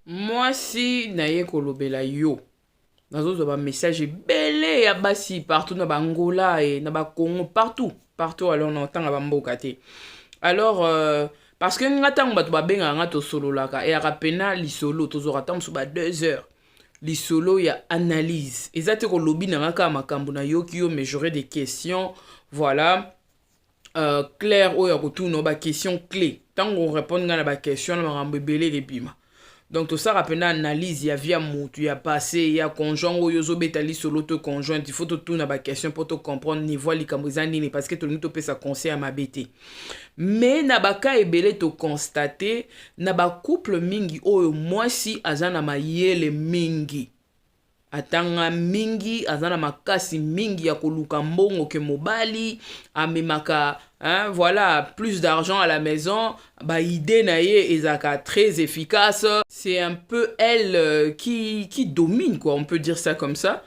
Moi si naye kolobela yo nazo ba message belé ya basi partout na Angola et na Congo partout alors on entend ba mboka te. Alors parce que ngata ngba to ba benga ngato solo laka et rapena li solo to zora tam ba 2 heures. Li solo ya analyse. Ezate ko lobi na ngaka makambo na yo ki yo mais j'aurais des questions voilà clair ou ya kotuno ba question clé. Tant on répond na ba question na makambo belé rebima. Donc tout ça rappelle analyse il y a via mutu il y a passé il y a conjoint ou yozo betali solo to conjoint il faut tout na ba question pour te comprendre niveau likamuzani ni parce que tout nous peut ça conseil à ma bête mais na ba ka ebele to constater na ba couple mingi oyo moi si azana mayele mingi atanga mingi azana makasi mingi ya koluka mbongo ke mobali amemaka hein, voilà plus d'argent à la maison ba idée na ye ezaka très efficace c'est un peu elle qui domine quoi on peut dire ça comme ça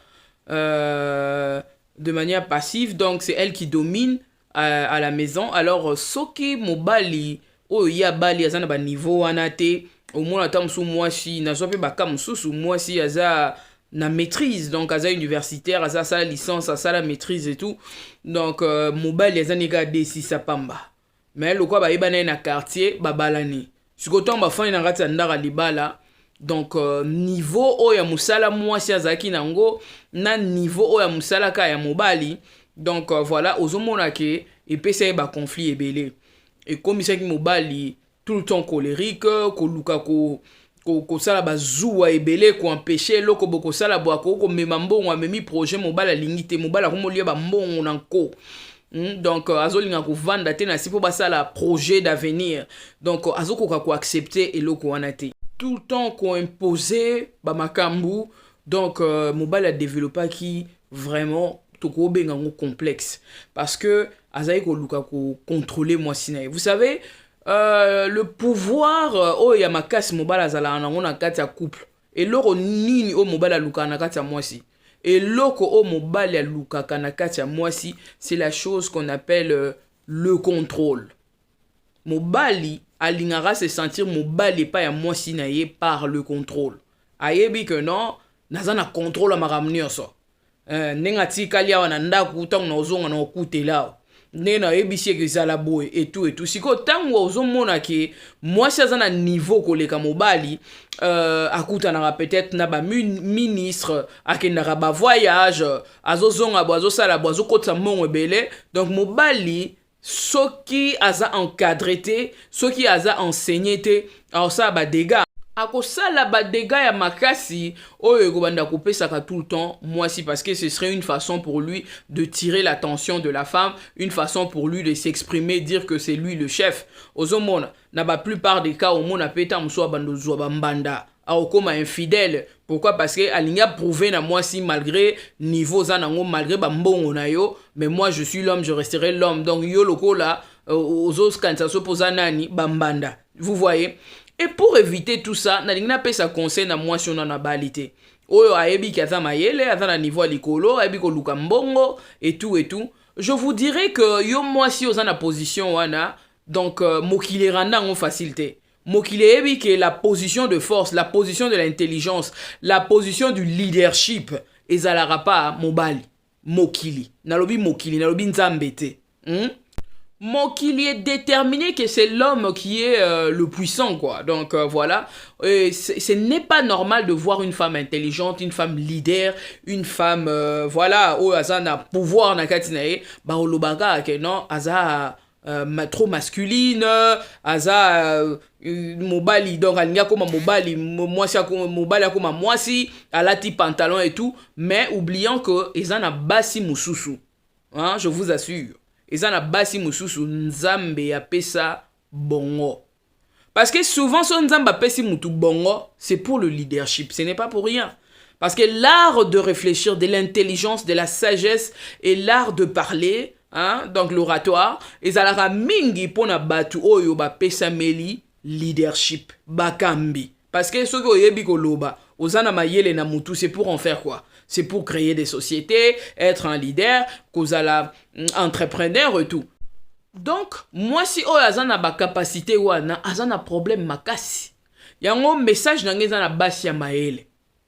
de manière passive donc c'est elle qui domine à la maison alors soki mobali oyo ya bali azana ba niveau anate au moins ata musu mwasi na sope baka mususu mwasi aza na maîtrise donc aza universitaire aza sa licence aza la maîtrise et tout donc mobali aza nega desi sa pamba mais le quoi ba yebana na quartier babalani sikoto ba fani na ngati ndaka libala donc niveau o ya musala mwasi azaki nango na niveau o ya musala ka ya mobali donc voilà ozomona ke epesa ba conflit ebele et comme ça ki mobali tout le temps colérique koluka ko sala bazuwa ebele ko empêcher loko boko sala bwako ko mema mbongo amemi projet mobala lingite mobala ko molia ba mbongo nanko donc azolinga ko vanda te na sipo basala projet d'avenir donc azokoka ko accepter eloko wana te tout le temps ko imposer ba makambu donc mobala développer qui vraiment toko benga ngo complexe parce que azai ko luka ko contrôler moi sinae vous savez le pouvoir oh ya makasi mobala zala nango na kati ya couple et loko nini o mobala luka na kati ya mwasi et loko o mobala luka na kati ya mwasi c'est la chose qu'on appelle le contrôle mobali alingara se sentir mobali pa ya mwasi na ye par le contrôle ayebi que non naza na contrôle ma ramnioso nenga tikali awa na ndaku tango na ozonga na okutela nena ebisi ezala boy et tout siko tango ozomona ke mwasi aza na niveau koleka mobali akutanaka peut-être na ba ministre akendaka ba voyage azozonga bo azosala bo azokotisa mbongo ebele donc mobali soki aza encadré te soki aza enseigné te aosala ba dégâts akosala ba dégâts ya makasi oyo ekobanda kopesaka tout le temps mwasi parce que ce serait une façon pour lui de tirer l'attention de la femme une façon pour lui de s'exprimer dire que c'est lui le chef ozomona na ba plupart des cas omona peta muso abando zwa bambanda aokoma infidèle pourquoi parce que alinga prouver na mwasi malgré niveau za nango malgré ba mbongo na yo mais moi je suis l'homme je resterai l'homme donc yo lokola ozos kanisa sopoza nani bambanda vous voyez. Et pour éviter tout ça, na pesa conseil na moi si on en a balité. Oyo aebi ki aza mayele, aza na niveau likolo, aebi ko luka mbongo et tout. Je vous dirais que yo moi si oza na position wana, donc mokile randa en facilité. Mokile ebi que la position de force, la position de l'intelligence, la position du leadership ezalara pa mobali, mokili. Nalobi nzambete. Mokili est déterminé que c'est l'homme qui est le puissant quoi donc voilà ce n'est pas normal de voir une femme intelligente une femme leader une femme voilà où aza na pouvoir na kati na ye ba olobaka que non aza trop masculine aza mobali donc alinga koma mobali mwasi mobali akoma mwasi alati pantalon et tout mais oubliant que ezana basi mususu hein je vous assure ezana basi mususu nzambe ya pesa bongo parce que souvent son nzambe pesi mutu bongo c'est pour le leadership ce n'est pas pour rien parce que l'art de réfléchir de l'intelligence de la sagesse et l'art de parler hein donc l'oratoire ezalaka mingi pona batu oyo ba pesa meli leadership bakambi parce que soki oyebi koloba ozana mayele na mutu c'est pour en faire quoi c'est pour créer des sociétés, être un leader, kozala entrepreneur et tout. Donc, moi si o azana ba capacité wana, azana problème makasi. yango message na ngeza na basi ya mayele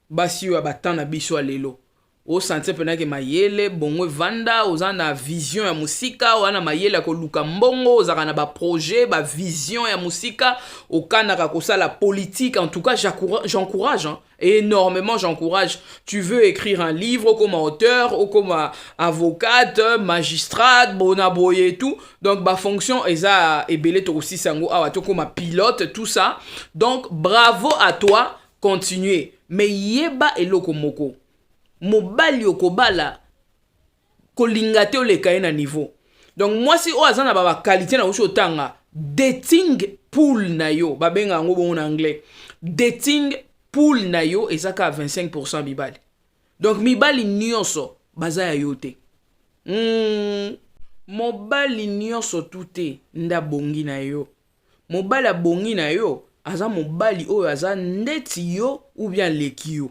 basi yo batana na biso lelo o sentir pena ke mayele bongo vanda oza na vision ya musika wana mayele ko luka mbongo ozaka na ba projet ba vision ya musika okanaka kosala politique. En tout cas j'encourage hein, énormément j'encourage. Tu veux écrire un livre comme auteur ou comme avocate magistrate bona boye et tout, donc ba fonction eza ebele to aussi sango awa to comme pilote tout ça. Donc bravo à toi, continuez, mais yeba eloko moko mobali okobala kolinga te oleka na niveau. Donc moi si o azana ba qualité na uso tanga dating pool na yo babenga ngo bon en anglais dating pool na yo ezaka 25% mibali. Donc mibali nyonso baza ya yo te. Mobali nyonso tute nda bongi na yo. Mobali abongi na yo aza mobali oyo aza ndeti yo ou bien leki yo.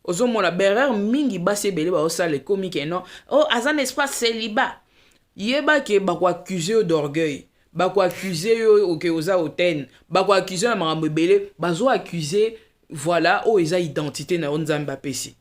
Ozo mona berer mingi basi ebele ba osale komi ke non oh azan espace célibat yeba ke ba ko accuser d'orgueil ba ko accuser yo ke oza hoten ba ko accuser na makambo ebele bazo accuser voilà o eza identité na onzamba pesi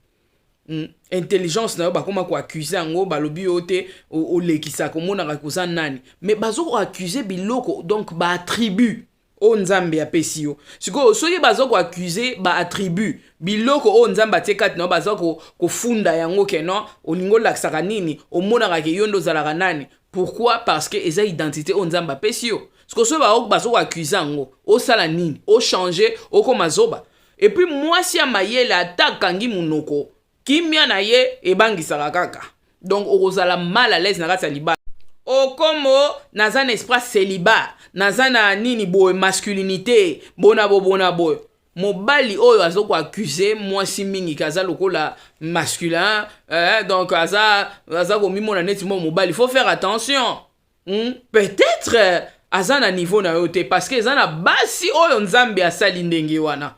intelligence na yo ba koma ko accuser ngo balobi yo te o lekisa ko mona ka koza nani mais bazo ko accuser biloko donc ba attribut o nzambe ya pesi yo siko soki bazo ko accuser ba attribut biloko o nzamba te kati na bazo ko funda yango ke non olingo laksaka nini o mona ka ke yondo zalaka nani. Pourquoi? Parce que eza identité o nzamba pesi yo siko so bazo ko accuser ngo o sala nini o changer o ko mazoba. Et puis moi si amayele atakangi munoko kimia na ye ebangisaka kaka, donc okozala mal à l'aise na kati ya libala okomo naza na esprit célibat naza na nini boye masculinité bona boye mobali oyo azoko accuser mwasi mingi kaza lokola masculin donc aza ko mimona neti mobali. Faut faire attention. Peut-être aza na niveau na yo te parce que aza na basi oyo nzambe asali ndenge wana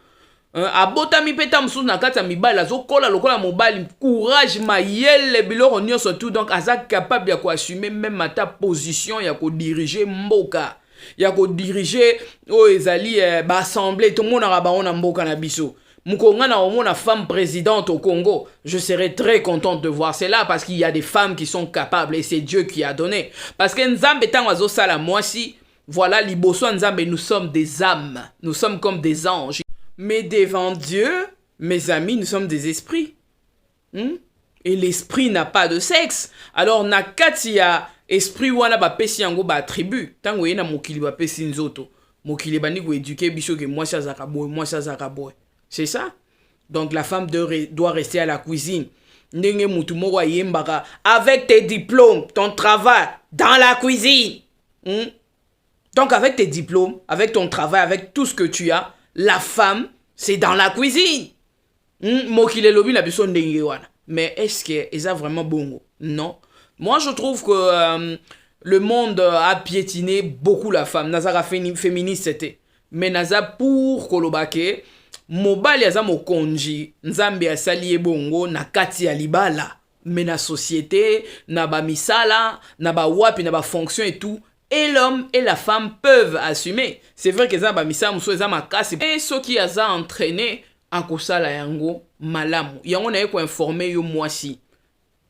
abotami peta mususu na kati ya mibali azokola lokola mobali courage mayele biloko nyonso tout, donc aza capable ya ko assumer même ta position ya ko diriger mboka ya ko diriger o ezali ba assemblée tout monde na ba mboka na biso mukonga na omona femme présidente au Congo. Je serais très contente de voir cela parce qu'il y a des femmes qui sont capables et c'est Dieu qui a donné, parce que nzambe tango azo sala mwasi voilà liboso nzambe nous sommes des âmes, nous sommes comme des anges. Mais devant Dieu, mes amis, nous sommes des esprits. Et l'esprit n'a pas de sexe. Alors, na kati ya esprit wana ba pesi yango ba attribut. Tango yena mokili ba pesi nzoto. Mokili bandi ko éduquer biso ke moi ça zaka boy. C'est ça? Donc la femme doit rester à la cuisine. Ndenge mutu moko yembaka avec tes diplômes, ton travail dans la cuisine. Donc avec tes diplômes, avec ton travail, avec tout ce que tu as, la femme, c'est dans la cuisine. Mokile lobi na biso ndenge wana. Mais est-ce que c'est vraiment bongo? Non. Moi, je trouve que le monde a piétiné beaucoup la femme. Nazara féministe c'était. Mais naza pour kolobake, mobali aza mokonji, nzambe asali bongo na kati ya libala. Mais na société, na ba misala, na ba wapi, na ba fonction et tout. Et l'homme et la femme peuvent assumer. C'est vrai que ça ba misa muso eza makasi. Et ceux qui aza entraîné à kosala yango malamu. Yango na ko informer yo mwasi.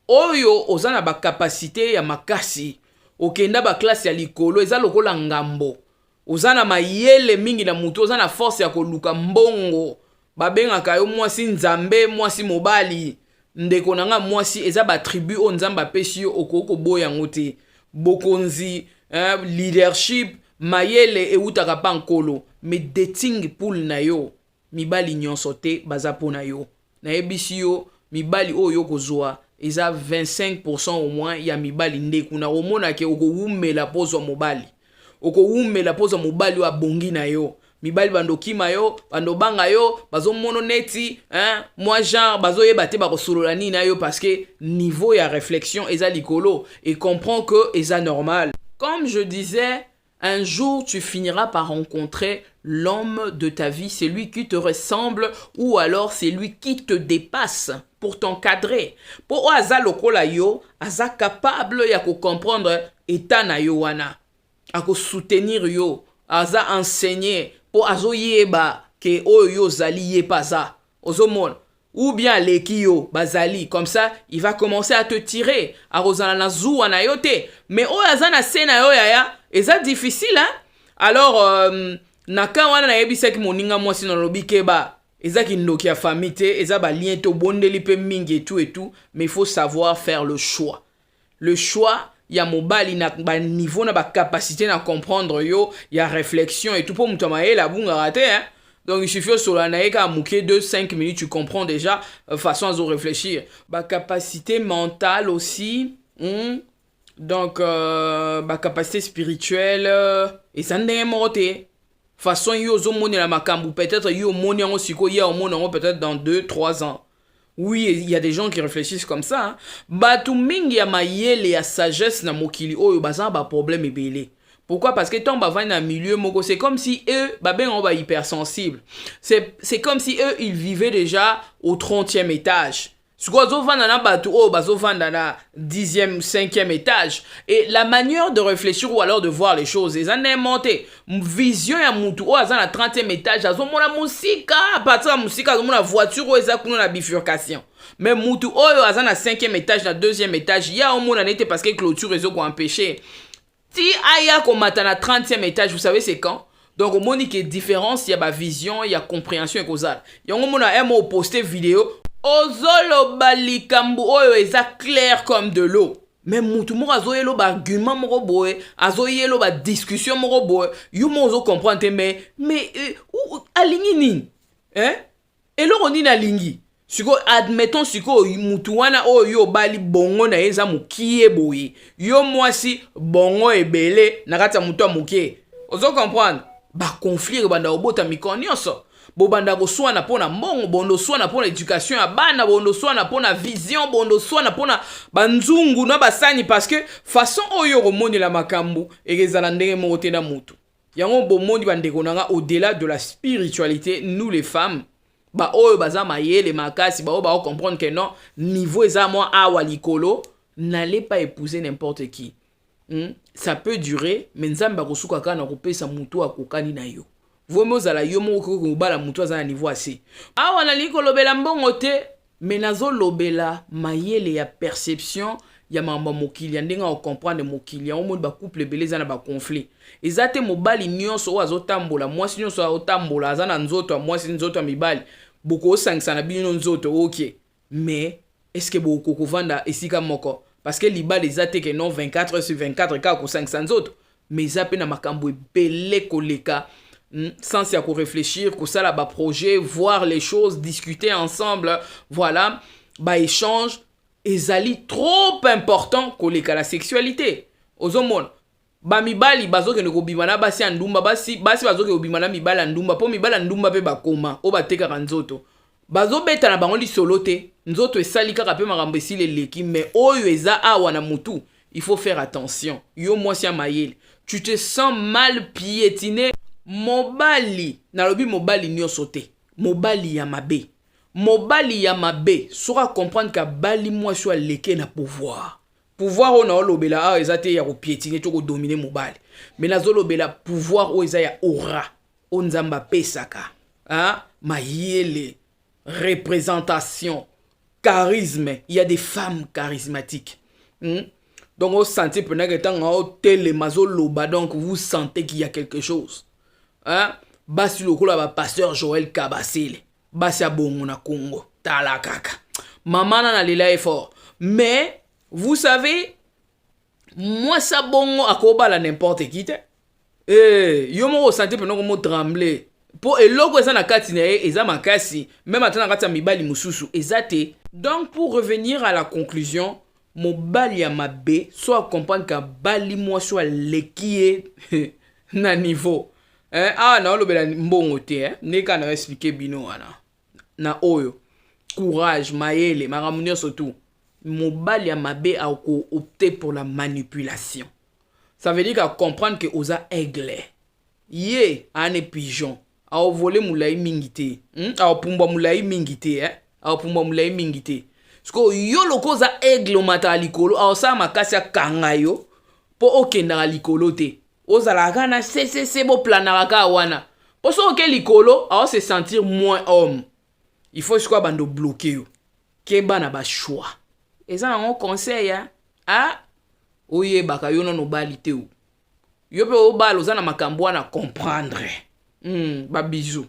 Oyo ozana ba capacité ya makasi. Okenda ba classe ya likolo eza lokola ngambo. Ozana mayele mingi na mutu, ozana force ya koluka mbongo. Babengaka yo mwasi nzambe, mwasi mobali. Ndeko nanga mwasi eza ba tribu o nzamba pesi yo okoko boya ngote. Bokonzi leadership mayele eutaka pa nkolo, mais dating pool na yo mibali nyonso te baza po na yo. Na ebisi yo mibali oyo kozwa eza 25% au moins ya mibali ndeku na omona ke okowumela pozo mobali. Okowumela pozo mobali wa bongi na yo. Mibali bando kima yo, bando banga yo, bazo mono neti, moi genre bazo yeba te bako solola ni na yo parce que niveau ya réflexion eza likolo et comprend que eza normal. Comme je disais, un jour tu finiras par rencontrer l'homme de ta vie, c'est lui qui te ressemble ou alors c'est lui qui te dépasse pour t'encadrer. Pour aza lokola yo, aza capable ya ko comprendre état na yo wana, a ko soutenir yo, aza enseigner pour azo yeba que oyo zali ye paza ozomona ou bien leki yo bazali comme ça il va commencer à te tirer à rozala na zuwa na yo te mais oyo aza na se na yo yaya eza difficile hein alors na ka wana na yebisaki moninga mwasi na lobi keba eza kindoki ya famille te eza ba lien to bondeli pe mingi et tout mais il faut savoir faire le choix ya mobali na ba niveau na ba capacité na comprendre yo ya réflexion et tout pour mutu maela bunga raté hein. Donc il suffit sur la naïka à mouquer 2-5 minutes tu comprends déjà façon à réfléchir ba capacité mentale aussi donc ba capacité spirituelle et ça n'est moté façon yo zo moni la makambu peut-être yo moni en siko ya au moni peut-être dans 2-3 ans. Oui, il y a des gens qui réfléchissent comme ça. Hein. Batu mingi ya mayele ya sagesse na mokili oyo bazan ba problème ebele. Pourquoi? Parce que tant bavani na milieu moko, c'est comme si eux ben on va hypersensible. C'est comme si eux ils vivaient déjà au 30e étage. Ce qu'on zo vanda na batu o bazo vanda na 10e, 5e étage et la manière de réfléchir ou alors de voir les choses, ils en inventé. Vision ya mutu o azan na 30e étage, azo mona musika, partir musika azo mona voiture o eza kuno na bifurcation. Mais mutu oyo azan na 5e étage na 2e étage, ya o mona nete parce que clôture ezo ko empêcher. Si aya ko mata na 30e étage, vous savez c'est quand? Donc au moni que différence, il y a ba vision, il y a compréhension et causale. Yango mona emo poster vidéo ozolo balikambu oyo eza clair comme de l'eau. Mais mutu moko azoyelo ba argument moko boye, azoyelo ba discussion moko boye, yo mozo comprendre mais alingi nini? Hein? Eloko nini alingi? Siko admettons siko mutu wana oyo bali bongo na eza mukie boye. Yo mwasi bongo ebele na kati ya mutu amukie. Ozo comprendre? Ba conflit banda obota mikonyoso. Bobanda ko swana pona mbongo bondo swana pona éducation ya bana bondo swana pona vision bondo swana pona banzungu na basani parce que façon oyo romoni la makambu ekezala ndenge moko te na mutu yango bomondi bandeko nanga au-delà de la spiritualité nous les femmes ba oyo baza mayele makasi ba oyo ba comprendre que non niveau eza moi awa likolo n'allez pas épouser n'importe qui ça peut durer mais nzamba kosuka kana kopesa mutu akokani na yo Vomo zala yo moko ko bala mutu azana niveau assez. Awa na liko lobela mbongo te, mais nazo lobela mayele ya perception ya mamba mokili ya ndenga o comprendre mokili ya omo ba couple beleza na ba conflit. Ezate mobali nyonso o azotambola, mwasi nyonso azotambola azana nzoto, mwasi nzoto mibali. Boko osangisa na bino nzoto OK. Mais est-ce que boko kovanda esika moko? Parce que libali ezate que non 24/24 ka ko 500 nzoto. Mais zape na makambo ebele koleka. Sans y avoir réfléchir, que ça là bas projet, voir les choses, discuter ensemble, voilà, bah échange, ezali trop important que la sexualité. Ozomon, ba mibali bazo ke neko bimana basi andumba basi bazo ke obimana mibala ndumba po mibala ndumba pe bakoma o bateka nzoto. Bazo beta na bango li solo te, nzoto esali kaka pe makambo esili leki mais oyo eza awa na mutu. Il faut faire attention. Yo mwasi ya mayele. Tu te sens mal piétiné. Mobali, nalobi mobali nyonso te. Mobali ya mabe. Mobali ya mabe sera comprendre que bali mwasi wa leke na pouvoir. Pouvoir on a olobela a ezate ya ko piétiner to ko dominer mobali. Mais nazo lobela pouvoir o eza ya aura. O nzamba pesaka. Hein? Mayele, représentation, charisme. Il y a des femmes charismatiques. Donc vous sentez pendant que temps au télé mazo loba donc vous sentez qu'il y a quelque chose. Hein? Basi lokola ba pasteur Joël Kabasile. Basi abongo na Congo. Tala kaka. Maman na lela effort. Mais vous savez moi ça bongo akoba la n'importe qui te. Yo mo sentez pendant que mo trembler. Po eloko eza na kati na eza makasi même atana kati ya mibali mususu ezate. Donc pour revenir à la conclusion mobali ya mabe soit comprendre que bali moi soit lekie na niveau na olobela mbongo te neka na expliquer bino wana na oyo courage mayele maramunyo surtout mobali ya mabe a opté pour la manipulation. Ça veut dire qu'à comprendre que oza aigle ye ane pigeon a volé moulai mingite a pumba moulai mingite a pumba moulai mingite. Sko yo loko za aigle mata likolo a osa makasi ya kangayo po okenda likolo te ozala kana se bo planaraka wana Pour ça que likolo a se sentir moins homme. Il faut quoi bando bloquer yo. Ke bana ba choix. Et ça on conseil ya. Ah oye baka yo no balite ou. Yo pe o balo za na makambo na comprendre. Ba bisou.